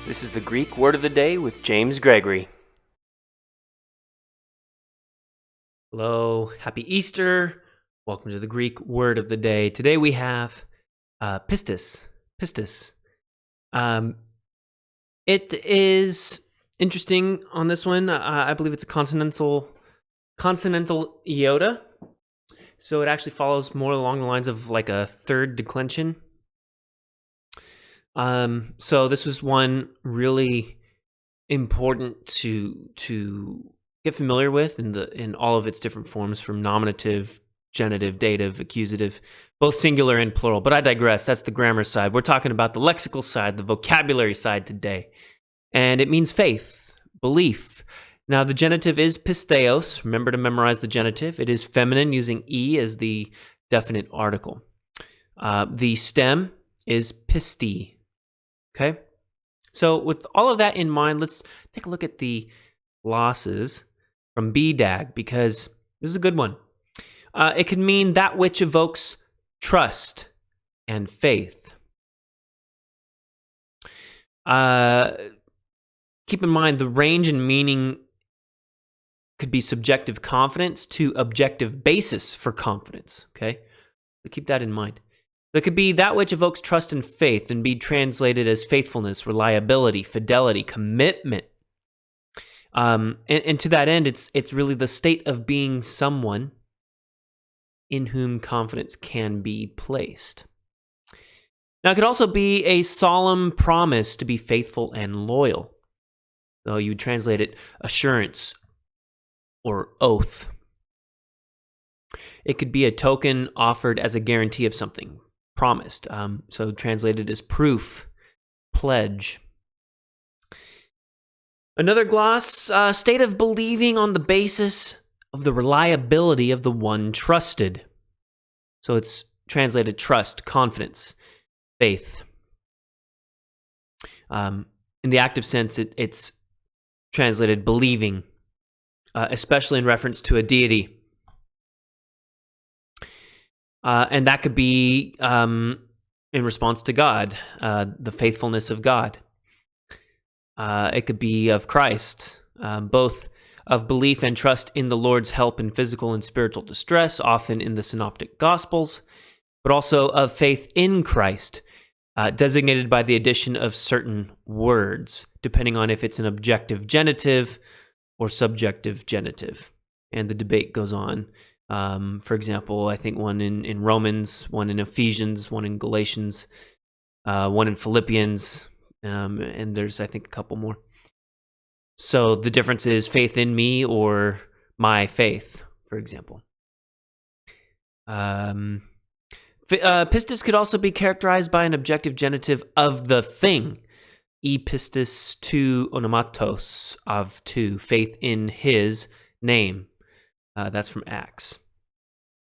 This is the Greek Word of the Day with James Gregory. Hello, happy Easter. Welcome to the Greek Word of the Day. Today we have pistis. Pistis. It is interesting on this one. I believe it's a consonantal iota. So it actually follows more along the lines of like a third declension. So this was one really important to get familiar with in all of its different forms, from nominative, genitive, dative, accusative, both singular and plural. But I digress. That's the grammar side. We're talking about the lexical side, the vocabulary side today. And it means faith, belief. Now, the genitive is pisteos. Remember to memorize the genitive. It is feminine, using e as the definite article. The stem is pisti. Okay? So with all of that in mind, let's take a look at the glosses from BDAG, because this is a good one. It can mean that which evokes trust and faith. Keep in mind, the range in meaning could be subjective confidence to objective basis for confidence, okay? So keep that in mind. It could be that which evokes trust and faith, and be translated as faithfulness, reliability, fidelity, commitment. And to that end, it's really the state of being someone in whom confidence can be placed. Now, it could also be a solemn promise to be faithful and loyal. So you would translate it assurance or oath. It could be a token offered as a guarantee of something promised. So translated as proof, pledge. Another gloss, state of believing on the basis of the reliability of the one trusted. So it's translated trust, confidence, faith. In the active sense, it's translated believing, especially in reference to a deity. And that could be in response to God, the faithfulness of God. It could be of Christ, both of belief and trust in the Lord's help in physical and spiritual distress, often in the Synoptic Gospels, but also of faith in Christ, designated by the addition of certain words, depending on if it's an objective genitive or subjective genitive. And the debate goes on. For example, I think one in Romans, one in Ephesians, one in Galatians, one in Philippians, and there's, I think, a couple more. So the difference is faith in me or my faith, for example. Pistis could also be characterized by an objective genitive of the thing. E pistis to onomatos, of to, faith in his name. That's from Acts.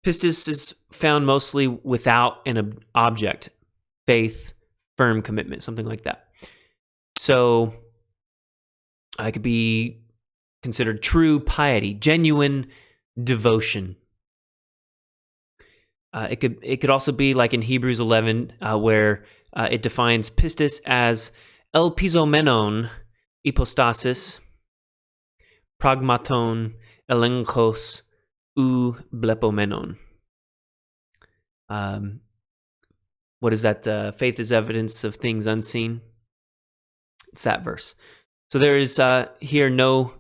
Pistis is found mostly without an object, faith, firm commitment, something like that. So it could be considered true piety, genuine devotion. It could also be like in Hebrews 11, where it defines pistis as elpizomenon, hypostasis, pragmaton, elenkos, ou blepomenon. What is that? Faith is evidence of things unseen. It's that verse. So there is here no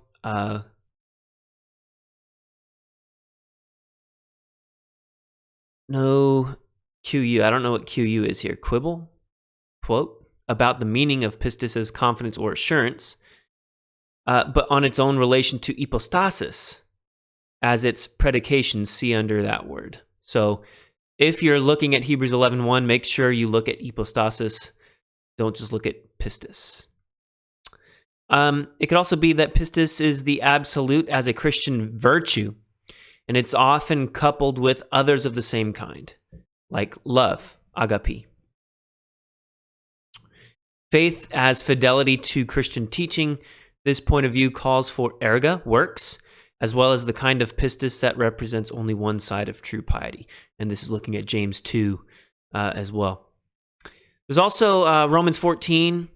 QU. I don't know what QU is here. Quibble? Quote? About the meaning of pistis as confidence or assurance, but on its own relation to hypostasis as its predication, see under that word. So if you're looking at Hebrews 11:1, make sure you look at hypostasis. Don't just look at pistis. It could also be that pistis is the absolute as a Christian virtue, and it's often coupled with others of the same kind, like love, agape. Faith as fidelity to Christian teaching. This point of view calls for erga, works, as well as the kind of pistis that represents only one side of true piety. And this is looking at James 2 as well. There's also Romans 14,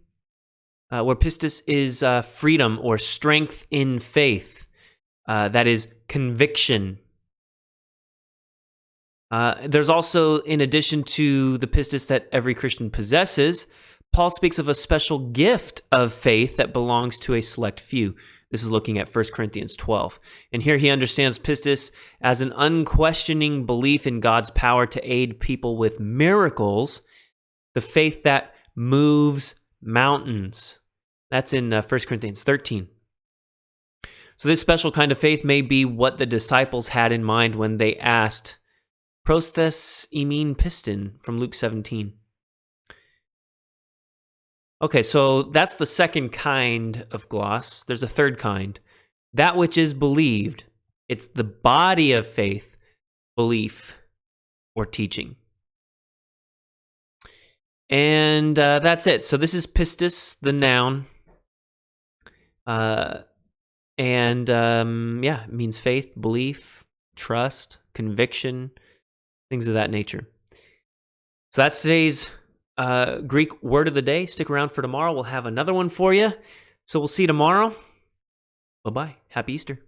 where pistis is freedom or strength in faith. That is conviction. There's also, in addition to the pistis that every Christian possesses, Paul speaks of a special gift of faith that belongs to a select few. This is looking at 1 Corinthians 12. And here he understands pistis as an unquestioning belief in God's power to aid people with miracles, the faith that moves mountains. That's in 1 Corinthians 13. So this special kind of faith may be what the disciples had in mind when they asked, "Prostes imin pistin," from Luke 17. Okay, so that's the second kind of gloss. There's a third kind. That which is believed. It's the body of faith, belief, or teaching. And that's it. So this is pistis, the noun. It means faith, belief, trust, conviction, things of that nature. So that's today's Greek word of the day. Stick around for tomorrow. We'll have another one for you. So we'll see you tomorrow. Bye-bye. Happy Easter.